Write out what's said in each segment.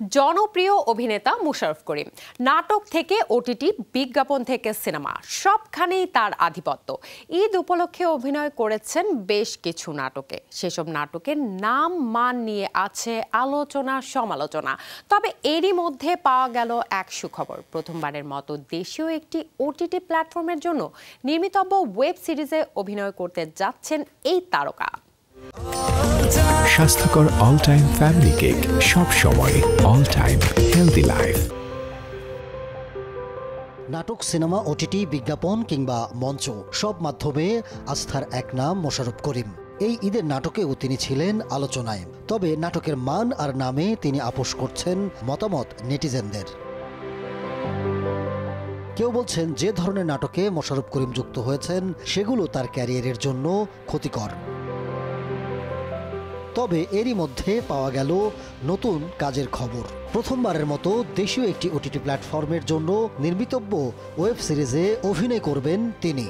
জনপ্রিয় অভিনেতা মোশাররফ করিম নাটক থেকে ওটিটি, বিজ্ঞাপন থেকে সিনেমা সবখানেই তার আধিপত্য। ঈদ উপলক্ষে অভিনয় করেছেন বেশ কিছু নাটকে। সেসব নাটকের নাম মান নিয়ে আছে আলোচনা সমালোচনা। তবে এরই মধ্যে পাওয়া গেল এক সুখবর। প্রথমবারের মতো দেশীয় একটি ওটিটি প্ল্যাটফর্মের জন্য নির্মিতব্য ওয়েব সিরিজে অভিনয় করতে যাচ্ছেন এই তারকা। স্বাস্থ্যকর অল টাইম ফ্যামিলি কেক, সব সময় অল টাইম হেলদি লাইফ। নাটক, সিনেমা, ওটিটি, বিজ্ঞাপন কিংবা মঞ্চ, সব মাধ্যমে আস্থার এক নাম মোশাররফ করিম। এই ঈদের নাটকেও তিনি ছিলেন আলোচনায়। তবে নাটকের মান আর নামে তিনি আপোষ করছেন মতামত নেটিজেনদের। কেউ বলছেন যে ধরনের নাটকে মোশাররফ করিম যুক্ত হয়েছেন সেগুলো তার ক্যারিয়ারের জন্য ক্ষতিকর। তবে এরই মধ্যে পাওয়া গেল নতুন কাজের খবর। প্রথমবারের মতো দেশীয় একটি ওটিটি প্ল্যাটফর্মের জন্য নির্মিতব্য ওয়েব সিরিজে অভিনয় করবেন তিনি।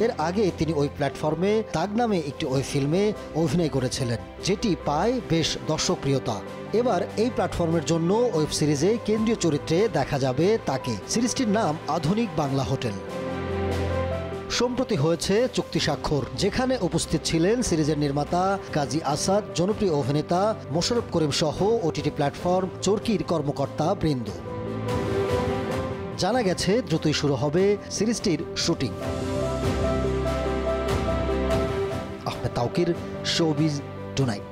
এর আগে তিনি ওই প্ল্যাটফর্মে তাগ নামে একটি ওয়েব ফিল্মে অভিনয় করেছিলেন, যেটি পায় বেশ দর্শকপ্রিয়তা। এবার এই প্ল্যাটফর্মের জন্য ওয়েব সিরিজে কেন্দ্রীয় চরিত্রে দেখা যাবে তাকে। সিরিজটির নাম আধুনিক বাংলা হোটেল। সম্প্রতি হয়েছে চুক্তি স্বাক্ষর, যেখানে উপস্থিত ছিলেন সিরিজের নির্মাতা কাজী আসাদ, জনপ্রিয় অভিনেতা মোশাররফ করিম সহ ওটিটি প্ল্যাটফর্ম চরকির কর্মকর্তা বৃন্দ। জানা গেছে দ্রুতই শুরু হবে সিরিজটির shooting. Ahmed Tauquir, showbiz tonight.